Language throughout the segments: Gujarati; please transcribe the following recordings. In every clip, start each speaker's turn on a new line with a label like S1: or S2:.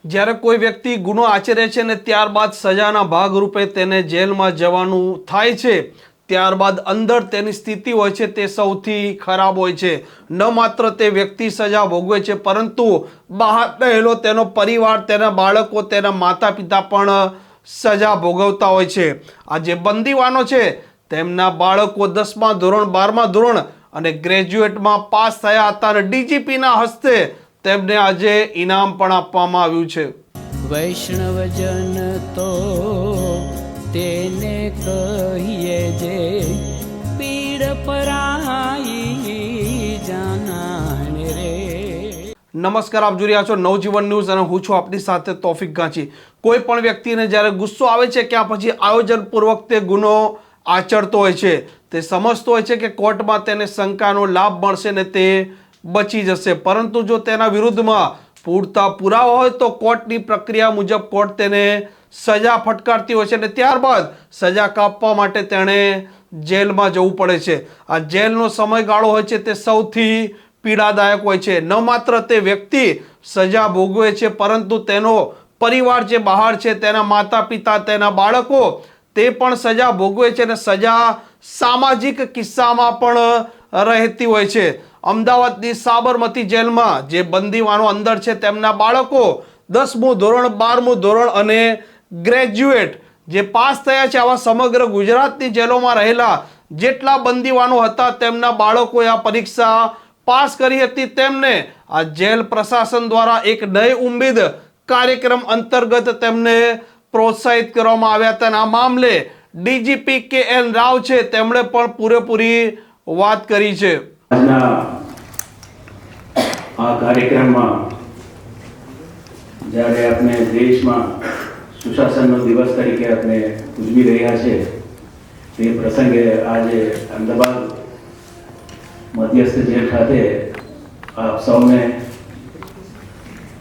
S1: જ્યારે કોઈ વ્યક્તિ ગુનો આચરે છે ને ત્યારબાદ સજાના ભાગરૂપે તેને જેલમાં જવાનું થાય છે, ત્યારબાદ અંદર તેની સ્થિતિ હોય છે તે સૌથી ખરાબ હોય છે. ન માત્ર તે વ્યક્તિ સજા ભોગવે છે, પરંતુ બહાર રહેલો તેનો પરિવાર, તેના બાળકો, તેના માતા પિતા પણ સજા ભોગવતા હોય છે. આ જે બંદીવાનો છે તેમના બાળકો 10મા ધોરણ, 12મા ધોરણ અને ગ્રેજ્યુએટમાં પાસ થયા હતા અને ડીજીપીના હસ્તે તેમને આજે ઇનામ પણ આપવામાં આવ્યું છે.
S2: વૈષ્ણવજન તો તેને કહીએ જે પીડ પરાઈ જાનાને રે.
S1: નમસ્કાર, આપ જોઈ રહ્યા છો નવજીવન ન્યૂઝ અને હું છું આપની સાથે તોફિક ગાંચી. કોઈ પણ વ્યક્તિને જ્યારે ગુસ્સો આવે છે કે પછી આયોજનપૂર્વક તે ગુનો આચરતો હોય છે, તે સમજતો હોય છે કે કોર્ટમાં તેને શંકાનો લાભ મળશે ને તે બચી જશે, પરંતુ જો તેના વિરુદ્ધમાં પૂરતા પુરાવા હોય તો કોર્ટની પ્રક્રિયા મુજબ કોર્ટ તેને સજા ફટકારતી હોય છે અને ત્યારબાદ સજા કાપવા માટે તેણે જેલમાં જવું પડે છે. આ જેલનો સમયગાળો હોય છે તે સૌથી પીડાદાયક હોય છે. ન માત્ર તે વ્યક્તિ સજા ભોગવે છે, પરંતુ તેનો પરિવાર જે બહાર છે, તેના માતા પિતા, તેના બાળકો, તે પણ સજા ભોગવે છે અને સજા સામાજિક કિસ્સામાં પણ રહેતી હોય છે. અમદાવાદની સાબરમતી જેલમાં જે બંદીવાનો અંદર છે તેમના બાળકો 10મું ધોરણ, 12મું ધોરણ અને ગ્રેજ્યુએટ જે પાસ થયા છે, આવા સમગ્ર ગુજરાતની જેલોમાં રહેલા જેટલા બંદીવાનો હતા તેમના બાળકોએ આ પરીક્ષા પાસ કરી હતી. તેમને આ જેલ પ્રશાસન દ્વારા એક નઈ ઉમ્મીદ કાર્યક્રમ અંતર્ગત તેમને પ્રોત્સાહિત કરવામાં આવ્યા હતા અને આ મામલે ડીજીપી KN રાવ છે તેમણે પણ પૂરેપૂરી વાત કરી છે.
S3: આજના આ કાર્યક્રમમાં જ્યારે આપણે દેશમાં સુશાસનનો દિવસ તરીકે આપણે ઉજવી રહ્યા છે, તે પ્રસંગે આજે અમદાવાદ મધ્યસ્થ જેલ ખાતે આપ સૌને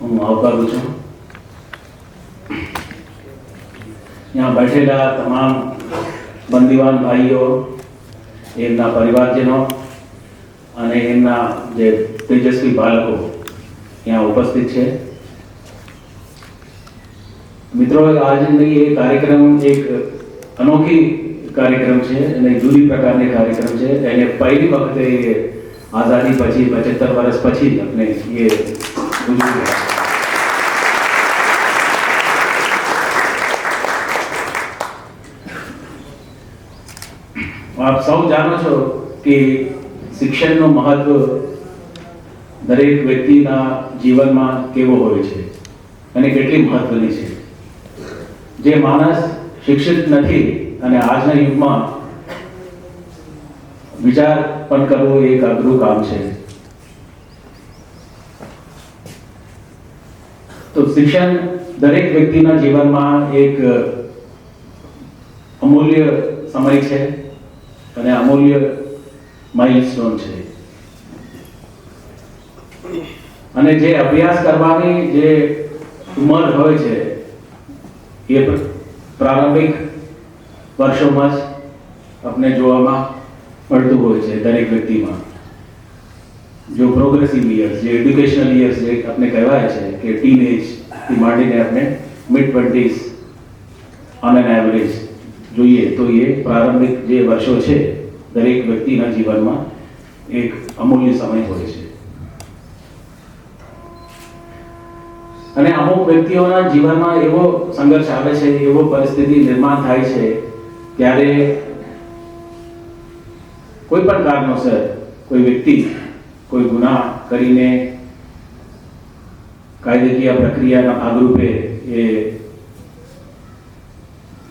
S3: હું આવકારું છું. यहाँ बैठेला તમામ બંદીવાન ભાઈઓ, એમના પરિવારજનો અને એમના જે તેજસ્વી બાળકો यहाँ ઉપસ્થિત છે. મિત્રો, આજનો એ કાર્યક્રમ એક અનોખી કાર્યક્રમ છે અને જુદી પ્રકારની કાર્યક્રમ છે. એને પહેલી વખતે આઝાદી પછી 75 વર્ષ પછી આપણે એ ઉજવી રહ્યા. આપ સૌ જાણો છો કે શિક્ષણનું મહત્વ દરેક વ્યક્તિના જીવનમાં કેવો હોય છે અને કેટલી મહત્વની છે. જે માણસ શિક્ષિત નથી અને આજના યુગમાં વિચાર પણ કરવો એક અઘરું કામ છે. તો શિક્ષણ દરેક વ્યક્તિના જીવનમાં એક અમૂલ્ય સમય છે અને અમૂલ્ય માઇલસ્ટોન છે. અને જે અભ્યાસ કરવાની જે ઉંમર હોય છે એ પ્રારંભિક વર્ષોમાં જ આપણે જોવામાં મળતું હોય છે દરેક વ્યક્તિમાં. જો પ્રોગ્રેસિવ યર્સ, જે એડ્યુકેશનલ યર્સ જે આપણે કહેવાય છે કે ટીનેજ થી માંડીને આપણે mid 20s on an average જોઈએ તો એ પ્રારંભિક જે વર્ષો છે દરેક વ્યક્તિના જીવનમાં એક અમૂલ્ય સમય હોય છે. અને અમુક વ્યક્તિઓના જીવનમાં એવો સંઘર્ષ આવે છે, એવો પરિસ્થિતિ નિર્માણ થાય છે ત્યારે કોઈ પણ કારણોસર કોઈ વ્યક્તિ કોઈ ગુનાહ કરીને કાયદાકીય પ્રક્રિયાના ભાગરૂપે એ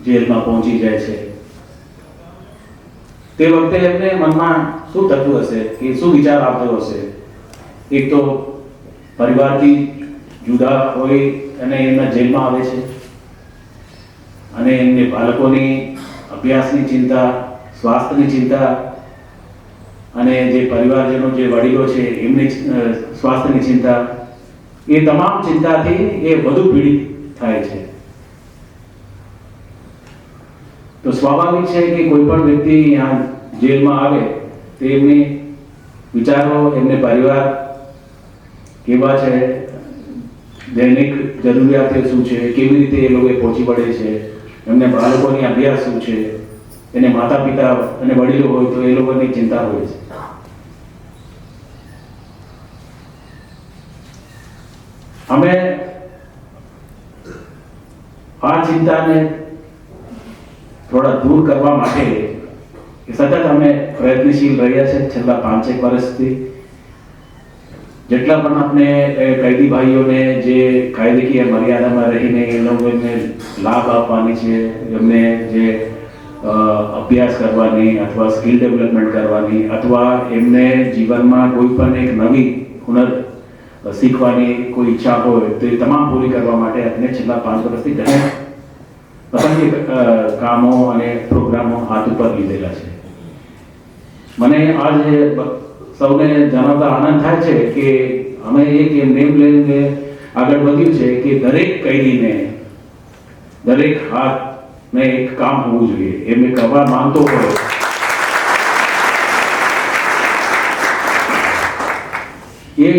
S3: જેલમાં પહોંચી જાય છે. તે વખતે એમને મનમાં શું થતું હશે, કે શું વિચાર આવતો હશે? એક તો પરિવારથી જુદા હોય અને એમના જેલમાં આવે છે અને એમને બાળકોની અભ્યાસની ચિંતા, સ્વાસ્થ્યની ચિંતા અને જે પરિવારજનો, જે વડીલો છે એમની સ્વાસ્થ્યની ચિંતા, એ તમામ ચિંતાથી એ વધુ પીડિત થાય છે. તો સ્વાભાવિક છે કે કોઈ પણ વ્યક્તિ यहाँ જેલમાં આવે તો એમની વિચારો, એમને પરિવાર કેવા છે, દૈનિક જરૂરિયાતો શું છે, કેવી રીતે એ લોકો પહોંચી વળે છે, એમને બાળકોની અભ્યાસ શું છે, એને માતા પિતા અને વડીલો હોય તો એ લોકોની ચિંતા હોય છે. અમે આ ચિંતાને થોડા દૂર કરવા માટે સતત અમે પ્રયત્નશીલ રહ્યા છે છેલ્લા 5-1 વર્ષથી. જેટલા પણ આપણે કૈદી ભાઈઓને જે કાયદેકીય મર્યાદામાં રહીને એ લોકોને લાભ આપવાની છે, એમને જે અભ્યાસ કરવાની અથવા સ્કિલ ડેવલપમેન્ટ કરવાની અથવા એમને જીવનમાં કોઈ પણ એક નવી હુનર શીખવાની કોઈ ઈચ્છા હોય તો એ તમામ પૂરી કરવા માટે આપણે છેલ્લા 5 વર્ષથી ઘણા પસંદગી કામો અને પ્રોગ્રામો હાથ ઉપર લીધેલા છે. મને આજે સૌને જણાવતા આનંદ થાય છે કે અમે એક નેમ લઈને આગળ વધ્યું છે કે દરેક કૈદીને દરેક હાથને એક કામ હોવું જોઈએ. એમને કરવા માંગતો હોય એ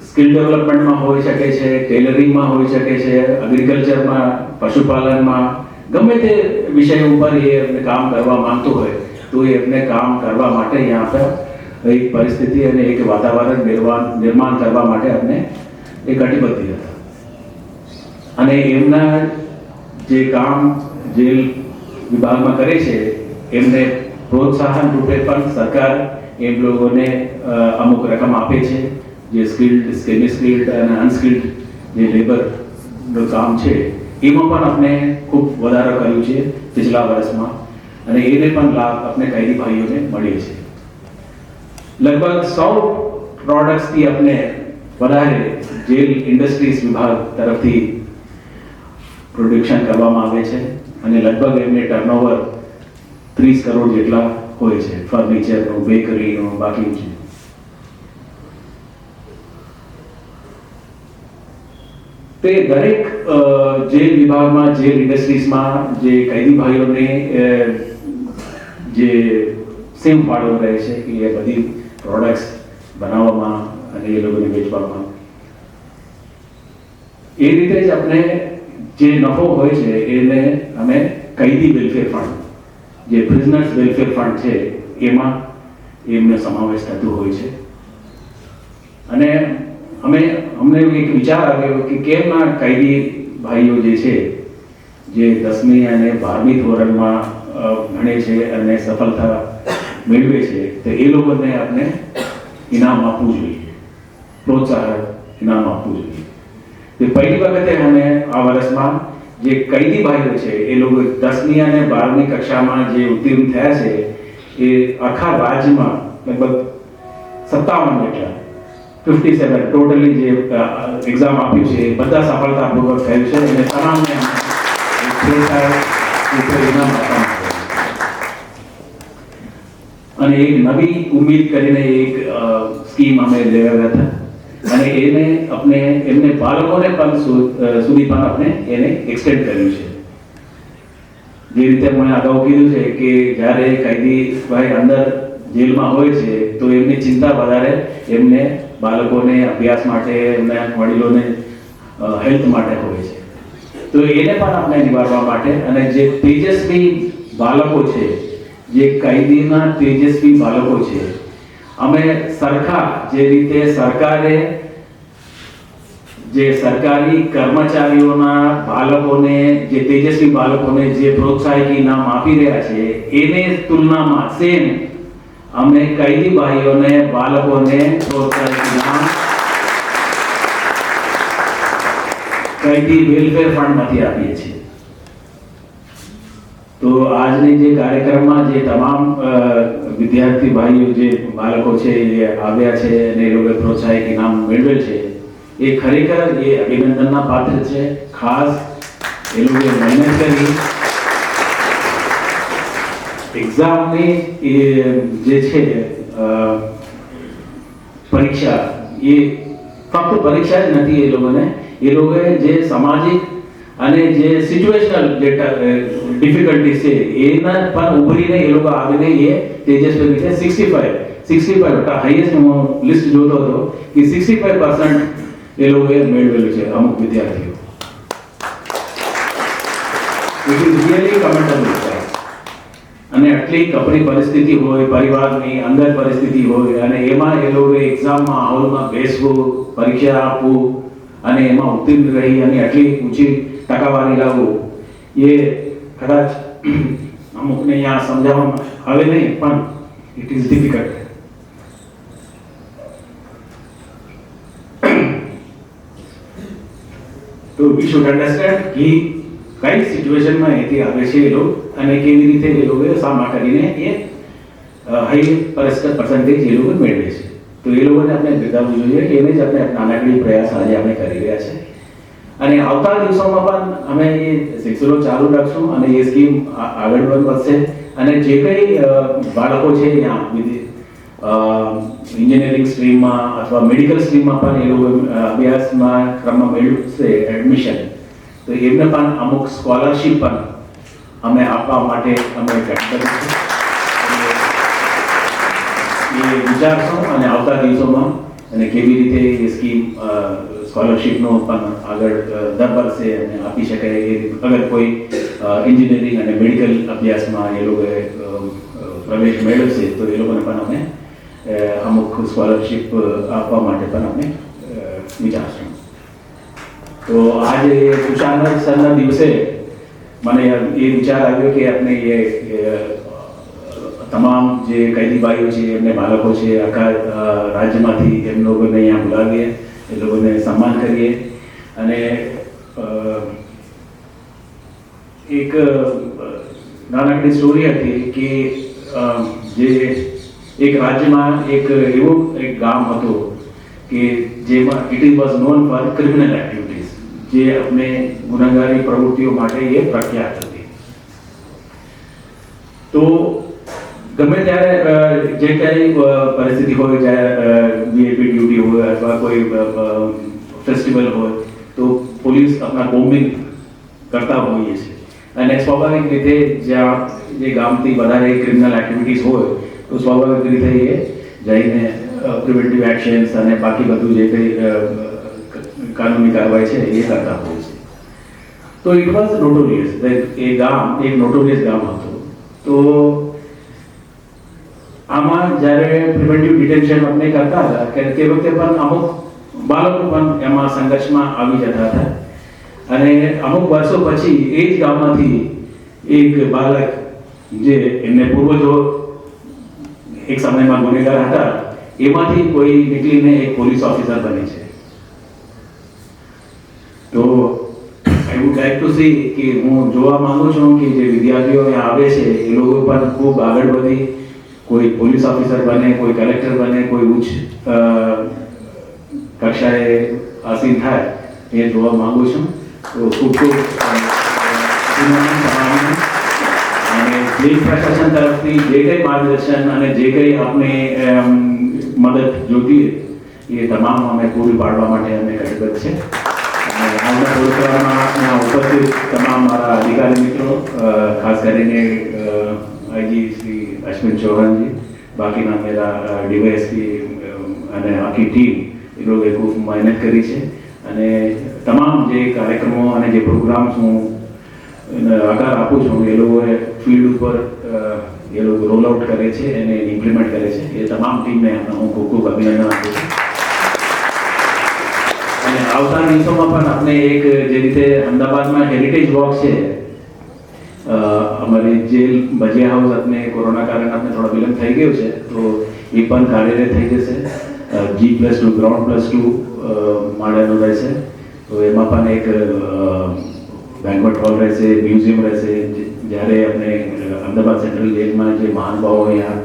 S3: સ્કિલ ડેવલપમેન્ટમાં હોઈ શકે છે, ટેલરિંગમાં હોઈ શકે છે, એગ્રીકલ્ચરમાં, પશુપાલનમાં, ગમે તે વિષય ઉપર એ એમને કામ કરવા માંગતો હોય તો એ એમને કામ કરવા માટે यहाँ पर એક પરિસ્થિતિ અને એક વાતાવરણ નિર્માણ કરવા માટે આપણે એ કટિબદ્ધ હતા. અને એમના જે કામ જેલ વિભાગમાં કરે છે એમને પ્રોત્સાહન રૂપે પણ સરકાર એમ લોકોને અમુક રકમ આપે છે. જે સ્કિલ્ડ, સેમી સ્કિલ્ડ અને અનસ્કિલ્ડ જે લેબરનું કામ છે એમાં પણ આપણે ખૂબ વધારો કર્યું છે પિછલા વર્ષમાં અને એને પણ લાભ આપણે કૈદી ભાઈઓને મળ્યો છે. લગભગ 100 પ્રોડક્ટ્સથી આપણે વધારે જેલ ઇન્ડસ્ટ્રીઝ વિભાગ તરફથી પ્રોડક્શન કરવામાં આવે છે અને લગભગ એમને ટર્નઓવર 30 કરોડ જેટલા હોય છે, ફર્નિચરનું, બેકરીનું, બાકી છે. તે દરેક જેલ વિભાગમાં, જેલ ઇન્ડસ્ટ્રીઝમાં જે કૈદી ભાઈઓને જે સેમ ફાળો રહે છે કે એ બધી પ્રોડક્ટ્સ બનાવવામાં અને એ લોકોને વેચવામાં. એ રીતે જ આપણે જે નફો હોય છે એને અમે કૈદી વેલફેર ફંડ, જે પ્રિઝનર્સ વેલફેર ફંડ છે એમાં એમનો સમાવેશ થતો હોય છે. અને અમને એક વિચાર આવ્યો કે કેમ આ કૈદી ભાઈઓ જે છે જે 10મી અને 12મી ધોરણમાં ભણે છે અને સફળતા મેળવે છે તો એ લોકોને આપણે ઇનામ આપવું જોઈએ, પ્રોત્સાહન ઇનામ આપવું જોઈએ. તો પહેલી વખતે અમે આ વર્ષમાં જે કૈદી ભાઈઓ છે એ લોકો 10મી અને 12મી કક્ષામાં જે ઉત્તીર્ણ થયા છે એ આખા રાજ્યમાં લગભગ 57 જેટલા 57 ટોટલી જે એક્ઝામ આપ્યું છે બધા સફળતાપૂર્વક થયું છે અને તમામને ઇનામ આપવામાં અને એક નવી ઉમ્મીદ કરીને એક સ્કીમ અમે લેવા હતા અને એને આપણે એમને બાળકોને પણ સુધી પણ આપણે એને એક્સટેન્ડ કર્યું છે. જે રીતે મેં અગાઉ કીધું છે કે જ્યારે કૈદી ભાઈ અંદર જેલમાં હોય છે તો એમની ચિંતા વધારે એમને બાળકોને અભ્યાસ માટે, એમના વડીલોને હેલ્થ માટે હોય છે. તો એને પણ આપણે નિવારવા માટે અને જે તેજસ્વી બાળકો છે, જે કૈદીના તેજસ્વી બાળકો છે, અમે સરખા જે રીતે સરકારે જે સરકારી કર્મચારીઓના બાળકોને, જે તેજસ્વી બાળકોને જે પ્રોત્સાહક ઇનામ આપી રહ્યા છે એને તુલનામાં સેમ અમે કૈદી ભાઈઓને, બાળકોને પ્રોત્સાહક ઇનામ કૈદી વેલફેર ફંડમાંથી આપીએ છીએ. તો આજની જે કાર્યક્રમમાં જે તમામ વિદ્યાર્થી ભાઈઓ, જે બાળકો છે એ આવ્યા છે અને એ લોકોએ પ્રોત્સાહક ઇનામ મેળવેલ છે એ ખરેખર એ અભિનંદનના પાત્ર છે. ખાસ એ લોકોએ મહેનત કરી એક્ઝામની જે છે પરીક્ષા, એ ફક્ત પરીક્ષા જ નથી, એ લોકોએ જે સામાજિક અને જે સિચ્યુએશનલ જે ડિફિકલ્ટીઝ છે એના પણ ઉભરીને એ લોકો આવીને એ તેજસ્વી રીતે 65 હાઈએસ્ટ હું લિસ્ટ જોતો હતો કે 65% એ લોકોએ મેળવેલું છે અમુક વિદ્યાર્થીઓ. It is really commendable. અને આટલી કપરી પરિસ્થિતિ હોય, પરિવારની અંદર પરિસ્થિતિ હોય, અને એમાં એ લોકો એક્ઝામમાં હોલમાં બેસવું, પરીક્ષા આપવું અને એમાં ઉત્તીર્ણ રહી અને આટલી ઊંચી ટકાવારી લાવવું, એ કદાચ અમુકને અહીંયા સમજાવવામાં આવે નહીં, પણ ઇટ ઇઝ ડિફિકલ્ટ. તો વી શુડ અન્ડરસ્ટેન્ડ કે કઈ સિચ્યુએશનમાં એથી આવે છે એ લોકો અને કેવી રીતે એ લોકોએ સામના કરીને એ હાઈ પર્સન્ટેજ એ લોકો મેળવે છે. તો એ લોકોને આપણે બતાવવું જોઈએ કે એને જ આપણે નાનકડી પ્રયાસ આજે આપણે કરી રહ્યા છે. અને આવતા દિવસોમાં પણ અમે એ શિક્ષકો ચાલુ રાખશું અને એ સ્કીમ આગળ પણ વધશે. અને જે કંઈ બાળકો છે અહીંયા એન્જિનિયરિંગ સ્ટ્રીમમાં અથવા મેડિકલ સ્ટ્રીમમાં પણ એ લોકો અભ્યાસમાં ક્રમમાં મેળવશે એડમિશન, તો એમને પણ અમુક સ્કોલરશિપ પણ અમે આપવા માટે અમે કરીશું. એ વિચારશું અને આવતા દિવસોમાં અને કેવી રીતે એ સ્કીમ સ્કોલરશિપનો પણ આગળ દર વર્ષે અને આપી શકાય એ અગર કોઈ એન્જિનિયરિંગ અને મેડિકલ અભ્યાસમાં એ લોકોએ પ્રવેશ મેળવશે તો એ લોકોને પણ અમે અમુક સ્કોલરશિપ આપવા માટે પણ અમે વિચારશું. તો આજે સુશાંતના દિવસે મને એ વિચાર આવ્યો કે આપણે એ તમામ જે કૈદી ભાઈઓ છે, એમને બાળકો છે, આખા રાજ્યમાંથી એમ લોકોને અહીંયા બોલાવીએ, એ લોકોને સન્માન કરીએ. અને એક નાનકડી સ્ટોરી હતી કે જે એક રાજ્યમાં એક એવું એક ગામ હતું કે જેમાં it was known for criminal activities, જે આપણે ગુનાહગારી પ્રવૃત્તિઓ માટે એ પ્રખ્યાત હતી. તો ગમે ત્યારે જે કંઈ પરિસ્થિતિ હોય, જ્યારે વીઆઈપી ડ્યુટી હોય અથવા કોઈ ફેસ્ટિવલ હોય, તો પોલીસ આપણા બોમ્બિંગ કરતા હોઈએ છે. અને સ્વાભાવિક રીતે જ્યાં જે ગામથી વધારે ક્રિમિનલ એક્ટિવિટીઝ હોય તો સ્વાભાવિક રીતે એ જઈને પ્રિવેન્ટિવ એક્શન્સ અને બાકી બધું જે કંઈ કાનૂની કાર્યવાહી છે એ કરતા હોય છે. તો ઇટ વોઝ નોટોરિયસ. એ ગામ એક નોટોરિયસ ગામ હતું. તો આમાં જ્યારે પ્રિવેન્ટિવ ડિટેન્શન આપણે કરતા હતા કે તે વખતે પણ અમુક બાળકો પણ એમાં સંઘર્ષમાં આવી જતા હતા. અને અમુક વર્ષો પછી એ જ ગામમાંથી એક બાળક જે એમને પૂર્વજો એક સમયમાં ગુનેગાર હતા, એમાંથી કોઈ નીકળીને એક પોલીસ ઓફિસર બને છે. તો I would like to C કે હું જોવા માંગુ છું કે જે વિદ્યાર્થીઓ અહીંયા આવે છે એ લોકો પણ ખૂબ આગળ વધી કોઈ પોલીસ ઓફિસર બને, કોઈ કલેક્ટર બને, કોઈ ઉચ્ચ કક્ષાએ આસીન થાય એ જોવા માંગુ છું. તો ખૂબ ખૂબ અને પોલીસ પ્રશાસન તરફથી જે કંઈ માર્ગદર્શન અને જે કંઈ આપણે મદદ જોતી એ તમામ અમે પૂરી પાડવા માટે અમે કટિબદ્ધ છે. અને આવનાર પ્રોગ્રામમાં ઉપસ્થિત તમામ મારા અધિકારી મિત્રો, ખાસ કરીને આઈજી શ્રી અશ્વિન ચૌહાણજી, બાકીના મેરા ડીવાયએસપી અને આખી ટીમ એ લોકોએ ખૂબ મહેનત કરી છે. અને તમામ જે કાર્યક્રમો અને જે પ્રોગ્રામ્સ હું આકાર આપું છું એ લોકોએ ફિલ્ડ ઉપર એ લોકો રોલ આઉટ કરે છે અને ઇમ્પ્લિમેન્ટ કરે છે. એ તમામ ટીમને હું ખૂબ ખૂબ અભિનંદન આપું છું. અને આવતા દિવસોમાં પણ આપણે એક જે રીતે અમદાવાદમાં હેરિટેજ વોક છે, અમારી જેલ ભજીયા હાઉસ આપણે કોરોના કારણે આપણે થોડો વિલંબ થઈ ગયો છે, તો એ પણ કાર્યરત થઈ જશે. G+2 ગ્રાઉન્ડ+2 માળાનું રહેશે. તો એમાં પણ એક બેન્ક્વેટ હોલ રહેશે, મ્યુઝિયમ રહેશે. જ્યારે આપણે અમદાવાદ સેન્ટ્રલ જેલમાં જે મહાનુભાવો અહીંયા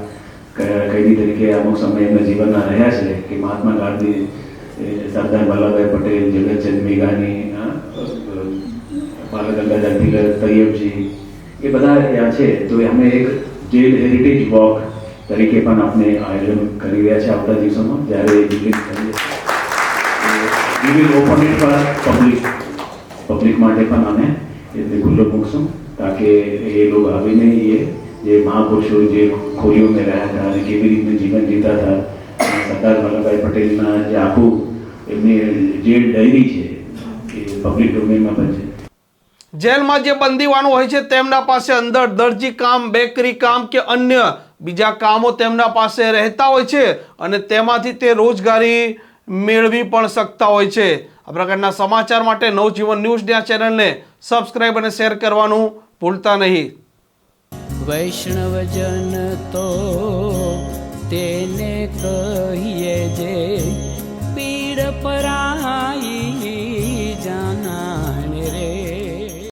S3: કૈદી તરીકે અમુક સમય એમના જીવનના રહ્યા છે કે મહાત્મા ગાંધી, સરદાર વલ્લભભાઈ પટેલ, જગતચંદ મેઘાણી, બાલ ગંગાધર તિલક, તૈયબજી, એ બધા ત્યાં છે. તો અમે એક જેલ હેરિટેજ વોક તરીકે પણ આપણે આયોજન કરી રહ્યા છે આવતા દિવસોમાં. જ્યારે we will open it for public માટે પણ અમે એટલે ખુલ્લો મૂકશું, તાકે એ લોકો આવીને એ જે મહાપુરુષો જે ખોલીઓમાં રહ્યા હતા અને કેવી રીતે જીવન જીવતા હતા, સરદાર વલ્લભભાઈ પટેલના જે આખું એમની જેલ ડાયરી છે એ પબ્લિક ડોમેનમાં પણ છે.
S1: જેલમાં જે બંદીવાનો હોય છે તેમના પાસે અંદર દરજી કામ, બેકરી કામ કે અન્ય બીજા કામો તેમના પાસે રહેતા હોય છે અને તેમાંથી તે રોજગારી મેળવી પણ શકતા હોય છે. આ પ્રકારના સમાચાર માટે નવજીવન ન્યૂઝની આ ચેનલને સબસ્ક્રાઇબ અને શેર કરવાનું ભૂલતા નહીં.
S2: વૈષ્ણવજન તો તેને કહીએ જે પીડ પરાઈ.